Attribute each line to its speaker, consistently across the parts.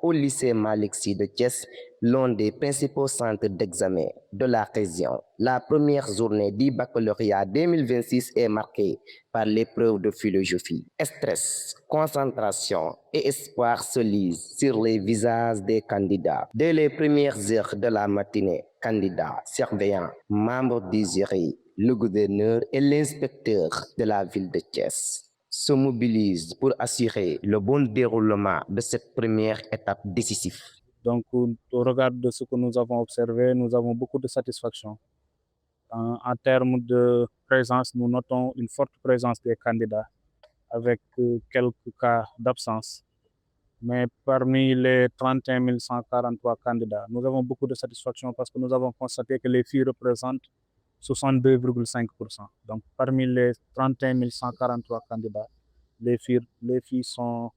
Speaker 1: Au lycée Malick Sy de Thiès, l'un des principaux centres d'examen de la région, la première journée du baccalauréat 2026 est marquée par l'épreuve de philosophie. Stress, concentration et espoir se lisent sur les visages des candidats. Dès les premières heures de la matinée, candidats, surveillants, membres du jury, le gouverneur et l'inspecteur de la ville de Thiès se mobilisent pour assurer le bon déroulement de cette première étape décisive.
Speaker 2: Donc, au regard de ce que nous avons observé, nous avons beaucoup de satisfaction. En termes de présence, nous notons une forte présence des candidats avec quelques cas d'absence. Mais parmi les 31 143 candidats, nous avons beaucoup de satisfaction parce que nous avons constaté que les filles représentent 62,5%. Donc, parmi les 31 143 candidats, les filles sont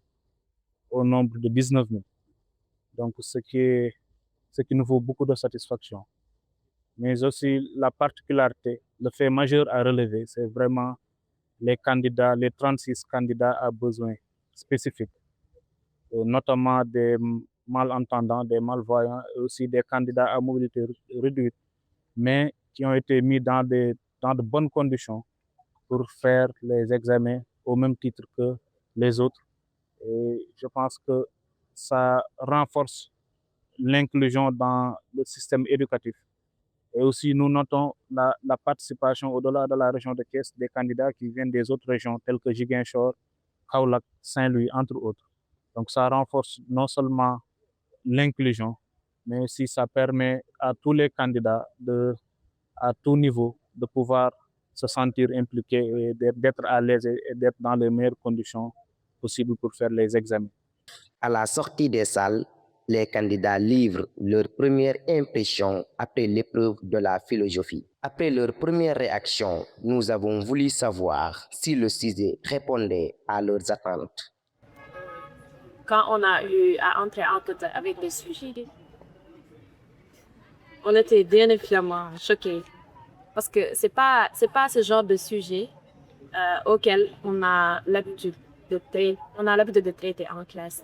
Speaker 2: au nombre de 19 000. Donc, ce qui nous vaut beaucoup de satisfaction. Mais aussi, la particularité, le fait majeur à relever, c'est vraiment les candidats, les 36 candidats à besoins spécifiques, notamment des malentendants, des malvoyants, et aussi des candidats à mobilité réduite, mais qui ont été mis dans de bonnes conditions pour faire les examens au même titre que les autres. Et je pense que ça renforce l'inclusion dans le système éducatif. Et aussi, nous notons la participation au-delà de la région de Thiès des candidats qui viennent des autres régions telles que Ziguinchor, Kaolack, Saint-Louis, entre autres. Donc, ça renforce non seulement l'inclusion, mais aussi ça permet à tous les candidats à tout niveau de pouvoir se sentir impliqués et d'être à l'aise et d'être dans les meilleures conditions possibles pour faire les examens.
Speaker 1: À la sortie des salles, les candidats livrent leur première impression après l'épreuve de la philosophie. Après leur première réaction, nous avons voulu savoir si le sujet répondait à leurs attentes.
Speaker 3: Quand on a eu à entrer en contact avec le sujet, on était bien évidemment choqués parce que c'est pas ce genre de sujet auquel on a l'habitude de traiter en classe.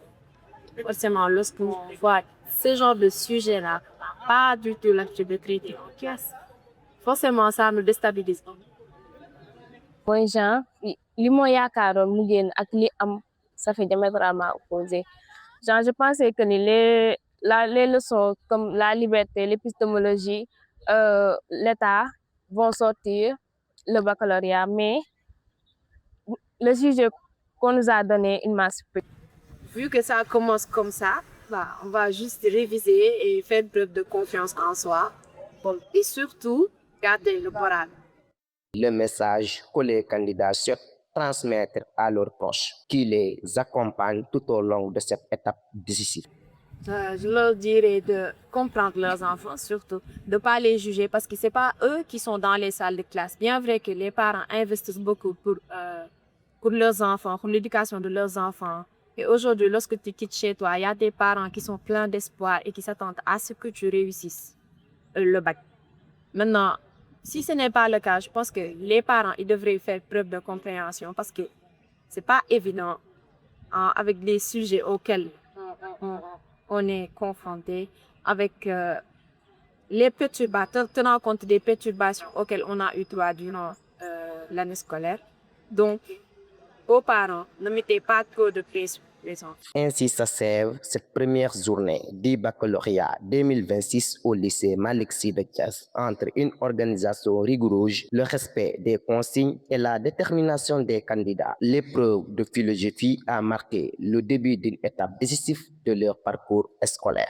Speaker 3: Forcément, lorsqu'on voit ce genre de sujet-là, pas du tout l'habitude de traiter en classe, forcément, ça nous déstabilise.
Speaker 4: Moi, Jean, li mo yaakaaroon mu génn ak li am ça fait diamétralement opposé. Genre, je pensais que les leçons comme la liberté, l'épistémologie, l'État vont sortir le baccalauréat, mais le sujet qu'on nous a donné, il m'a surpris.
Speaker 3: Vu que ça commence comme ça, on va juste réviser et faire preuve de confiance en soi. Bon, et surtout, garder le moral.
Speaker 1: Le message que les candidats souhaitent transmettre à leurs proches, qui les accompagnent tout au long de cette étape décisive.
Speaker 3: Je leur dirais de comprendre leurs enfants, surtout, de ne pas les juger parce que ce n'est pas eux qui sont dans les salles de classe. Bien vrai que les parents investissent beaucoup pour leurs enfants, pour l'éducation de leurs enfants. Et aujourd'hui, lorsque tu quittes chez toi, il y a des parents qui sont pleins d'espoir et qui s'attendent à ce que tu réussisses le bac. Maintenant, si ce n'est pas le cas, je pense que les parents ils devraient faire preuve de compréhension parce que ce n'est pas évident avec les sujets auxquels on est confronté, avec les perturbateurs, tenant compte des perturbations auxquelles on a eu droit durant l'année scolaire. Donc, aux parents, ne mettez pas trop de pression.
Speaker 1: Ainsi s'achève cette première journée du baccalauréat 2026 au lycée Malick Sy de Thiès entre une organisation rigoureuse, le respect des consignes et la détermination des candidats. L'épreuve de philosophie a marqué le début d'une étape décisive de leur parcours scolaire.